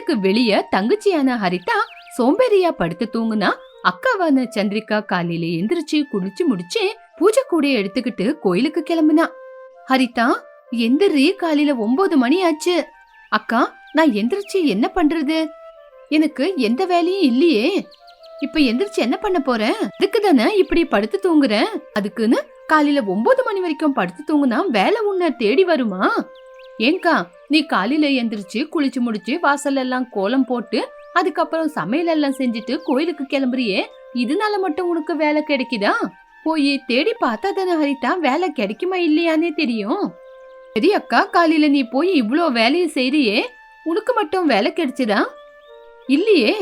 வீட்டுக்கு வெளிய தங்கச்சியான ஹரிதா சோம்பேறியா படுத்து தூங்குனா. அக்காவான சந்திரிகா காலையில எந்திரிச்சு குளிச்சு முடிச்சு பூஜை கூடைய எடுத்துக்கிட்டு கோயிலுக்கு கிளம்புனா. ஹரிதா, எந்திரி, காலையில 9 மணி ஆச்சு. அக்கா, நான் எந்திரிச்சு என்ன பண்றது? எனக்கு எந்த வேலையும் இல்லையே. இப்ப எந்திரிச்சு என்ன பண்ண போறேன்? அதுக்குதானே இப்படி படுத்து தூங்குறேன். அதுக்குன்னு காலையில 9 மணி வரைக்கும் படுத்து தூங்குனா வேலை உன்னை தேடி வருமா? ஏங்கா, நீ காலையில எந்திரிச்சு குளிச்சு முடிச்சு வாசல் எல்லாம் கோலம் போட்டு அதுக்கப்புறம் சமையல் எல்லாம் செஞ்சுட்டு கோயிலுக்கு கிளம்புறியே, இதனால மட்டும் உனக்கு வேலை கிடைக்குதா? போய் தேடி பார்த்தா தானே ஹரிதா வேலை கிடைக்குமா இல்லையானே தெரியும். சரி அக்கா, காலையில நீ போய் இவ்ளோ வேலையை செய்றியே, உனக்கு மட்டும் வேலை கிடைச்சுதா? இல்லையே.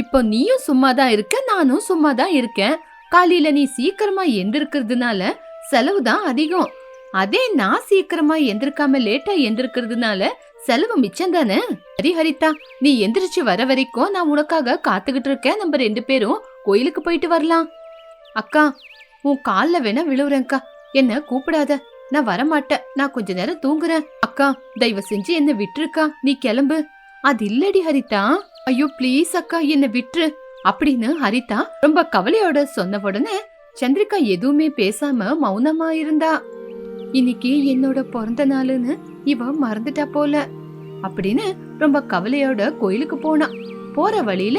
இப்போ நீயும் சும்மாதான் இருக்க, நானும் சும்மாதான் இருக்கேன். காலையில நீ சீக்கிரமா எந்திருக்கிறதுனால செலவுதான் அதிகம். அதே நான் சீக்கிரமா எந்திருக்காம லேட்டா எந்திருக்கிறதுனால செலவு மிச்சம் தானே. சரி ஹரிதா, நீ எந்திரிச்சு வர வரைக்கும் நான் உனக்காக காத்துக்கிட்டு இருக்கேன். நம்ம 2 பேரும் கோயிலுக்கு போயிட்டு வரலாம். அக்கா, உன் கால்ல வேணா விழுவுறேன்க்கா, என்ன கூப்பிடாத. நான் வரமாட்டேன், நான் கொஞ்ச நேரம் தூங்குறேன். அக்கா, தயவு செஞ்சு என்ன விட்டுருக்கா, நீ கிளம்பு. அது இல்லடி ஹரிதா. ஐயோ ப்ளீஸ் அக்கா, என்ன விட்டுரு அப்படின்னு ஹரிதா ரொம்ப கவலையோட சொன்ன உடனே சந்திரிகா எதுவுமே பேசாம மௌனமா இருந்தா. இன்னைக்கு என்னோட பிறந்த நாளுன்னு இவ மறந்துட்டா போல அப்படின்னு ரொம்ப கவலையோட கோயிலுக்கு போனா. போற வழியில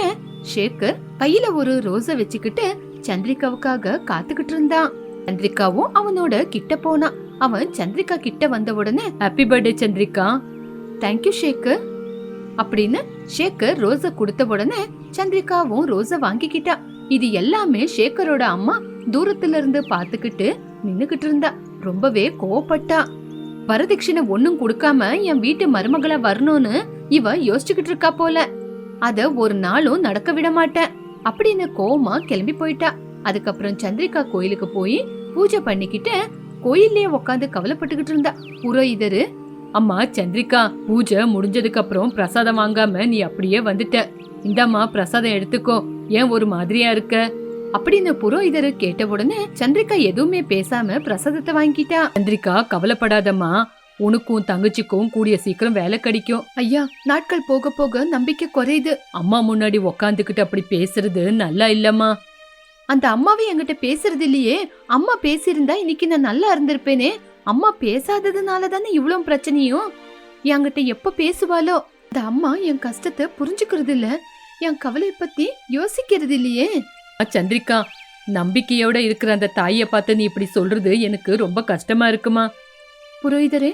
சேகர் கையில ஒரு ரோஸ வச்சுக்கிட்டு சந்திரிகாவுக்காக காத்துக்கிட்டு இருந்தான். சந்திரிகாவும் அவனோட கிட்ட போனா. அவன் சந்திரிகா கிட்ட வந்த உடனே happy birthday Chandrika. Thank you Sekar அப்படின்னு சேகர் ரோஸ கொடுத்த உடனே சந்திரிகாவும் ரோஸ வாங்கிக்கிட்டா. இது எல்லாமே சேகரோட அம்மா தூரத்துல இருந்து பாத்துக்கிட்டு நின்னுகிட்டு இருந்தா. ரொம்பவே கோவப்பட்டா. வரதட்சணை ஒண்ணும் கொடுக்காம என் வீட்டு மருமகளா வரணும்னு இவ யோசிச்சுக்கிட்டு இருக்கா போல. அத ஒரு நாளும் நடக்க விட மாட்டேன் அப்படின்னு கோவமா கிளம்பி போயிட்டா. அதுக்கப்புறம் சந்திரிகா கோயிலுக்கு போய் பூஜை பண்ணிக்கிட்டு கோயில்லயே உக்காந்து கவலைப்பட்டுக்கிட்டு இருந்தா. புரோகிதரு, அம்மா சந்திரிகா, பூஜை முடிஞ்சதுக்கு அப்புறம் பிரசாதம் வாங்காம நீ அப்படியே வந்துட்ட. இந்தாம்மா பிரசாதம் எடுத்துக்கோ, ஏன் ஒரு மாதிரியா இருக்க அப்படின்னு புரோகிதரு கேட்ட உடனே சந்திரிகா எதுவுமே பேசாம பிரசாதத்தை வாங்கிட்டா. சந்திரிகா, கவலைப்படாதம்மா, உனக்கும் தங்கச்சிக்கும் கூடிய சீக்கிரம் வேலை கிடைக்கும். ஐயா, நாட்கள் போக போக நம்பிக்கை குறையுது. அம்மா முன்னாடி உக்காந்துக்கிட்டு அப்படி பேசுறது நல்லா இல்லம்மா. அந்த அம்மாவே என்கிட்ட பேசுறது இல்லையே. அம்மா பேசியிருந்தா இன்னைக்கு நான் நல்லா இருந்திருப்பேனே. அம்மா பேசாததுனால தானே இவ்வளவு பிரச்சனையும். என்கிட்ட எப்ப பேசுவாளோ. அந்த அம்மா என் கஷ்டத்தை புரிஞ்சுக்கிறது இல்ல, என் கவலைய பத்தி யோசிக்கிறது இல்லையே. சந்திரிகா, நம்பிக்கையோட இருக்கிற அந்த தாயை பார்த்து நீ இப்படி சொல்றது எனக்கு ரொம்ப கஷ்டமா இருக்குமா. புரோகிதரே,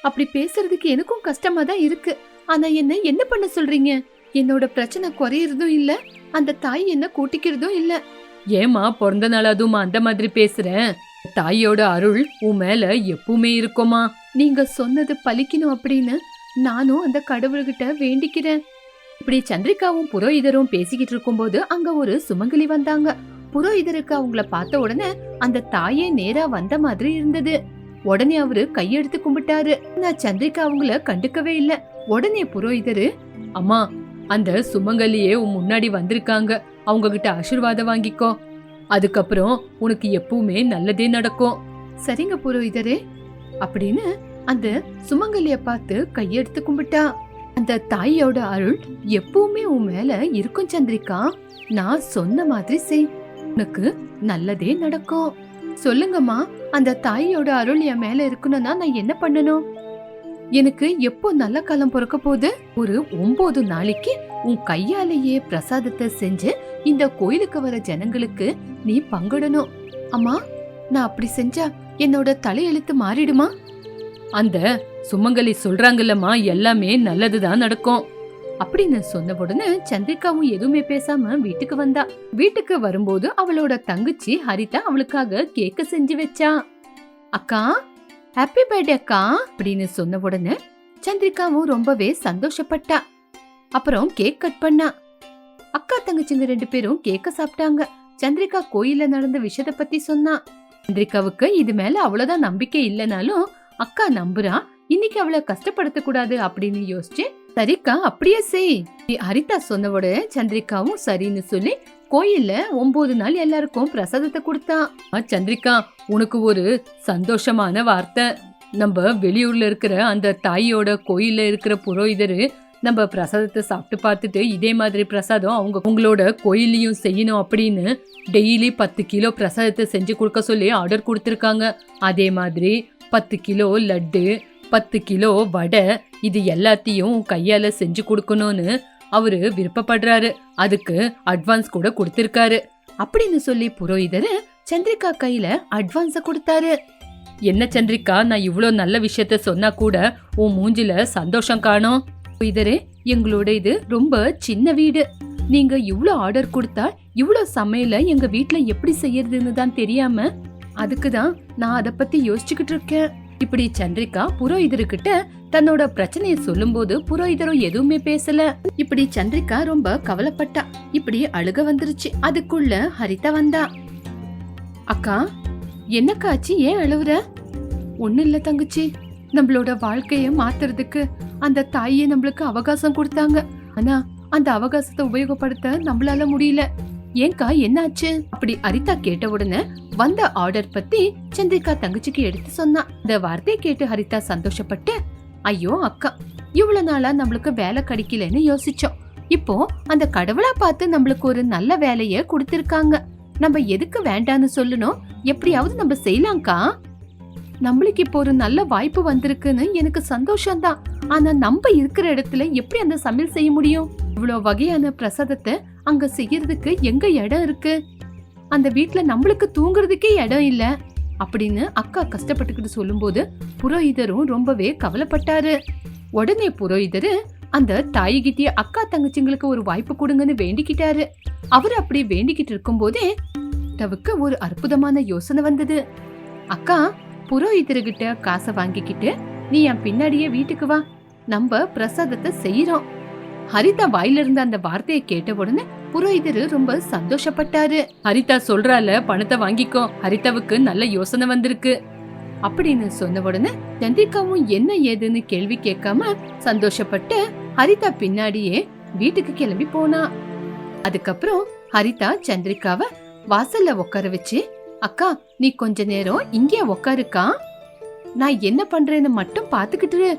அப்படி பேசுறதுக்கு எனக்கும் கஷ்டமா தான் இருக்கு. ஆனா என்ன பண்ண சொல்றீங்க? என்னோட பிரச்சனை குறையறதும் இல்ல, அந்த தாய் என்ன கூட்டிக்கிறதும் இல்ல. ஏமா பிறந்த நாள் அதுமா அந்த மாதிரி பேசுறேன்? தாயோட அருள் உன் மேல எப்பவுமே இருக்குமா. நீங்க சொன்னது பலிக்கணும் அப்படின்னு நானும் அந்த கடவுள்கிட்ட வேண்டிக்கிறேன். இப்படி சந்திரிகாவும் புரோகிதரும் பேசிக்கிட்டு இருக்கும் போது அங்க ஒரு சுமங்கலி வந்தாங்க. புரோகிதருக்கு அவங்கள பார்த்த உடனே அந்த தாயே நேரா வந்த மாதிரி இருந்தது. உடனே அவரு கையெடுத்து கும்பிட்டாரு. நான் சந்திரிகா அவங்கள கண்டுக்கவே இல்ல. உடனே புரோகிதரு, அம்மா, அந்த சுமங்கலியே உன் முன்னாடி வந்திருக்காங்க, அவங்க கிட்ட ஆசீர்வாதம் வாங்கிக்கோ. அதுக்கப்புறம் உனக்கு எப்பவுமே நல்லதே நடக்கும். சரிங்க புரோகிதரே அப்படின்னு அந்த சுமங்கலிய பார்த்து கையெடுத்து கும்பிட்டா. அந்த தாயோட அருள் எப்பவுமே உன் மேல இருக்கும் சந்திரிகா. நான் சொன்ன மாதிரி செய், உனக்கு நல்லதே நடக்கும். சொல்லுங்கம்மா, அந்த தாயோட அருள் என் மேல இருக்கணும்னா நான் என்ன பண்ணணும்? எனக்கு எப்போ நல்ல காலம் பிறக்க போகுது? ஒரு 9 நாளைக்கு உன் கையாலேயே பிரசாதத்தை செஞ்சு இந்த கோயிலுக்கு வர ஜனங்களுக்கு நீ பங்கிடணும். அம்மா, நான் அப்படி செஞ்சா என்னோட தலையெழுத்து மாறிடுமா? அந்த சுமங்கலி சொல்றாங்கல்லம்மா, எல்லாமே நல்லதுதான் நடக்கும் அப்படின்னு சொன்ன உடனே சந்திரிகாவும் எதுவுமே பேசாம வீட்டுக்கு வந்தா. வீட்டுக்கு வரும்போது அவளோட தங்கச்சி ஹரிதா அவளுக்காக கேக்க செஞ்சு வச்சா. அக்கா, ஹாப்பி பர்த்டே அக்கா அப்படின்னு சொன்ன உடனே சந்திரிகாவும் ரொம்பவே சந்தோஷப்பட்டா. அப்புறம் கேக் கட் பண்ணா. அக்கா தங்கச்சிங்க 2 பேரும் கேக்க சாப்பிட்டாங்க. சந்திரிகா கோயில்ல நடந்த விஷயத்த பத்தி சொன்னா. சந்திரிகாவுக்கு இது மேல அவ்வளவுதான் நம்பிக்கை இல்லனாலும் அக்கா நம்புறா. இன்னைக்கு அவளை கஷ்டப்படுத்த கூடாது அப்படின்னு யோசிச்சு, சரிக்கா அப்படியே செய் ஹரிதா சொன்னவோட சந்திரிகாவும் சரின்னு சொல்லி கோயில்ல 9 நாள் எல்லாருக்கும் பிரசாதத்தை கொடுத்தா. சந்திரிகா, உனக்கு ஒரு சந்தோஷமான வார்த்தை. நம்ம வெளியூர்ல இருக்கிற அந்த தாயோட கோயில்ல இருக்கிற புரோகிதரு நம்ம பிரசாதத்தை சாப்பிட்டு பார்த்துட்டு இதே மாதிரி பிரசாதம் உங்களோட கோயிலையும் செய்யணும் அப்படின்னு டெய்லி 10 கிலோ பிரசாதத்தை செஞ்சு கொடுக்க சொல்லி ஆர்டர் கொடுத்துருக்காங்க. அதே மாதிரி 10 கிலோ லட்டு, 10 கிலோ வடை, இது எல்லாத்தையும் கையால செஞ்சு கொடுக்கணும்னு அவரு விருப்பப்படுறாரு. அதுக்கு அட்வான்ஸ் கூட கொடுத்திருக்காரு அப்படின்னு சொல்லி புரோகிதர் சந்திரிகா கையில அட்வான்ஸ கொடுத்தாரு. என்ன சந்திரிகா, நான் இவ்ளோ நல்ல விஷயத்த சொன்னா கூட உன் மூஞ்சில சந்தோஷம் காணோம். புரோகிதரே, எங்களோட இது ரொம்ப சின்ன வீடு. நீங்க இவ்ளோ ஆர்டர் கொடுத்தா இவ்ளோ சமையல எங்க வீட்ல எப்படி செய்யறதுன்னு தான் தெரியாம, அதுக்குதான் நான் அத பத்தி யோசிச்சுக்கிட்டு இருக்கேன். இப்படி சந்திரிகா புரோகிதர்கிட்ட தன்னோட பிரச்சனைய சொல்லும் போது புரோகிதரும் எதுவுமே பேசல. இப்படி சந்திரிகா ரொம்ப கவலைப்பட்டா. இப்படி அழுக வந்துருச்சு. அதுக்குள்ள ஹரிதா வந்தா. அக்கா, என்னக்காச்சு, ஏன் அழுவுற? ஒண்ணு இல்ல தங்கச்சி, நம்மளோட வாழ்க்கைய மாத்துறதுக்கு அந்த தாயே நம்மளுக்கு அவகாசம் கொடுத்தாங்க. ஆனா அந்த அவகாசத்தை உபயோகப்படுத்த நம்மளால முடியல. ஏன்கா, என்னாச்சு? அப்படி ஹரிதா கேட்ட உடனே வந்த ஆர்டர் பத்தி சந்திரிகா தங்கச்சிக்கு எடுத்து சொன்னா. இந்த வார்த்தையை கேட்டு ஹரிதா சந்தோஷப்பட்டு, ஐயோ அக்கா, இவ்வளவு நாளா நம்மளுக்கு வேலை கிடைக்கலன்னு யோசிச்சோம். இப்போ அந்த கடவுளா பார்த்து நம்மளுக்கு ஒரு நல்ல வேலைய கொடுத்திருக்காங்க. நம்ம எதுக்கு வேண்டான்னு சொல்லணும்? எப்படியாவது நம்ம செய்யலாம்க்கா. நம்மளுக்கு இப்போ ஒரு நல்ல வாய்ப்பு வந்திருக்குன்னு எனக்கு சந்தோஷம்தான். ஆனா நம்ம இருக்கிற இடத்துல எப்படி அந்த சமையல் செய்ய முடியும்? இவ்வளவு வகையான பிரசாதத்தை அங்க செய்யறதுக்கு எங்க இடம் இருக்கு? அந்த வீட்டுல நம்மளுக்கு தூங்குறதுக்கே இடம் இல்ல அப்படின்னு அக்கா கஷ்டப்பட்டுக்கிட்டு சொல்லும் போது புரோகிதரும் ரொம்பவே கவலைப்பட்டாரு. உடனே புரோகிதரு அந்த தாய்கிட்டே அக்கா தங்கச்சிங்களுக்கு ஒரு வாய்ப்பு கொடுங்கன்னு வேண்டிக்கிட்டாரு. அவரு அப்படி வேண்டிக்கிட்டு இருக்கும் போதே தவுக்கு ஒரு அற்புதமான யோசனை வந்தது. அக்கா, புரோகிதர்கிட்ட காசை வாங்கிக்கிட்டு நீ என் பின்னாடியே வீட்டுக்கு வா, நம்ம பிரசாதத்தை செய்யறோம். ஹரிதா வாயில இருந்த அந்த வார்த்தையை கேட்ட உடனே புரோகிதரு ரொம்ப சந்தோஷப்பட்டாரு. ஹரிதா சொல்றால, பணத்தை வாங்கிக்கோ, ஹரிதாவுக்கு நல்ல யோசனை வந்திருக்கு அப்படின்னு சொன்ன உடனே சந்திரிகாவும் என்ன ஏதுன்னு கேள்வி கேட்காம சந்தோஷப்பட்டு ஹரிதா பின்னாடியே வீட்டுக்கு கிளம்பி போனா. அதுக்கப்புறம் ஹரிதா சந்திரிகாவ வாசல்ல உட்கார வச்சு, அக்கா நீ கொஞ்ச நேரம் இங்கே உட்காருக்கா, நான் என்ன பண்றேன்னு மட்டும் பாத்துக்கிட்டு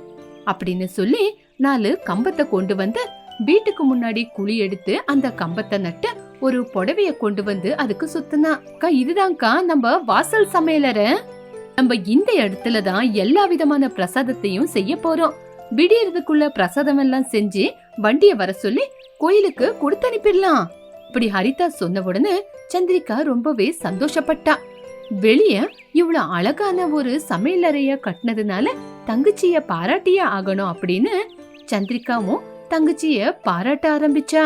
அப்படின்னு சொல்லி 4 கம்பத்தை கொண்டு வந்து வீட்டுக்கு முன்னாடி குழி எடுத்து அந்த கம்பத்தை நட்டு ஒரு புடவைய கொண்டு வந்து அதுக்கு சுத்தினா. அக்கா, இதுதான்க்கா நம்ம வாசல் சமையலற. நம்ம இந்த இடத்துலதான் எல்லா விதமான பிரசாதத்தையும் செய்ய போறோம். விடியறதுக்குள்ள பிரசாதம் எல்லாம் செஞ்சு வண்டிய வர சொல்லி கோயிலுக்கு கொடுத்து அனுப்பிடலாம். இப்படி ஹரிதா சொன்ன உடனே சந்திரிகா ரொம்பவே சந்தோஷப்பட்டா. வெளிய இவ்வளவு அழகான ஒரு சமையலறைய கட்டினதுனால தங்கச்சிய பாராட்டியே ஆகணும் அப்படின்னு சந்திரிகாவும் தங்கச்சிய பாராட்ட ஆரம்பிச்சா.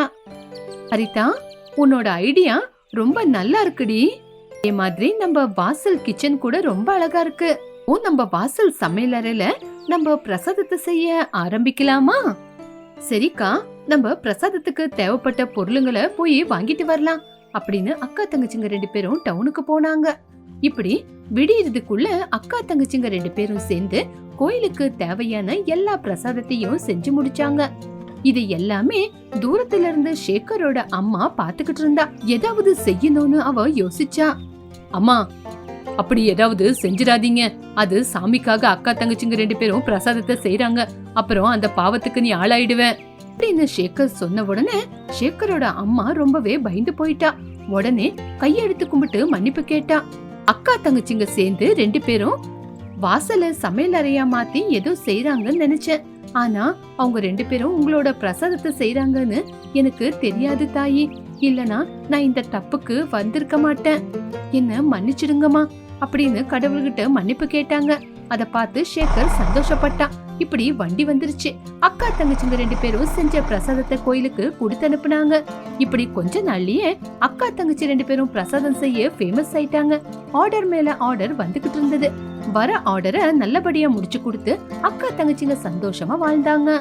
ஹரிதா, உன்னோட ஐடியா ரொம்ப நல்லா இருக்குடி. அதே மாதிரி நம்ம வாசல் கிச்சன் கூட ரொம்ப அழகா இருக்கு. நம்ம வாசல் சமையலறையில நம்ம பிரசாதத்தை செய்ய ஆரம்பிக்கலாமா? சரிக்கா, நம்ம பிரசாதத்துக்கு தேவைப்பட்ட பொருளுங்களை போய் வாங்கிட்டு வரலாம் அப்படின்னு அக்கா தங்கச்சிங்க 2 பேரும் டவுனுக்கு போனாங்க. இப்படி விடியறதுக்குள்ள அக்கா தங்கச்சிங்க 2 பேரும் சேர்ந்து கோயிலுக்கு தேவையான எல்லா பிரசாதத்தையும் செஞ்சு முடிச்சாங்க. இது எல்லாமே தூரத்துல இருந்து சேகரோட அம்மா பாத்துக்கிட்டு இருந்தா. ஏதாவது செய்யணும்னு அவ யோசிச்சா. அம்மா, அப்படி ஏதாவது செஞ்சிடாதீங்க. அது சாமிக்காக அக்கா தங்கச்சிங்க 2 பேரும் பிரசாதத்தை செய்யறாங்க. அப்புறம் அந்த பாவத்துக்கு நீ ஆளாயிடுவேன் அப்படின்னு சேகர் சொன்ன உடனே சேகரோட அம்மா ரொம்பவே பயந்து போயிட்டா. உடனே கையெடுத்து கும்பிட்டு மன்னிப்பு கேட்டா. அக்கா தங்கச்சிங்க சேர்ந்து 2 பேரும் வாசல சமையல் அறையா மாத்தி ஏதோ செய்யறாங்கன்னு நினைச்சேன். ஆனா அவங்க 2 பேரும் உங்களோட பிரசாதத்தை செய்யறாங்கன்னு எனக்கு தெரியாது தாயி. இல்லனா நான் இந்த தப்புக்கு வந்திருக்க மாட்டேன். என்ன மன்னிச்சிடுங்கம்மா அப்படின்னு கடவுள்கிட்ட மன்னிப்பு கேட்டாங்க. அத பார்த்து சேகர் சந்தோஷப்பட்டான். இப்படி வண்டி வந்துருச்சு. அக்கா தங்கச்சிங்க 2 பேரும் செஞ்ச பிரசாதத்தை கோயிலுக்கு கொடுத்து அனுப்புனாங்க. இப்படி கொஞ்ச நாள்லயே அக்கா தங்கச்சி 2 பேரும் பிரசாதம் செய்ய ஃபேமஸ் ஆயிட்டாங்க. ஆர்டர் மேல ஆர்டர் வந்துகிட்டு இருந்தது. வர ஆர்டரை நல்லபடியா முடிச்சு கொடுத்து அக்கா தங்கச்சிங்க சந்தோஷமா வாழ்ந்தாங்க.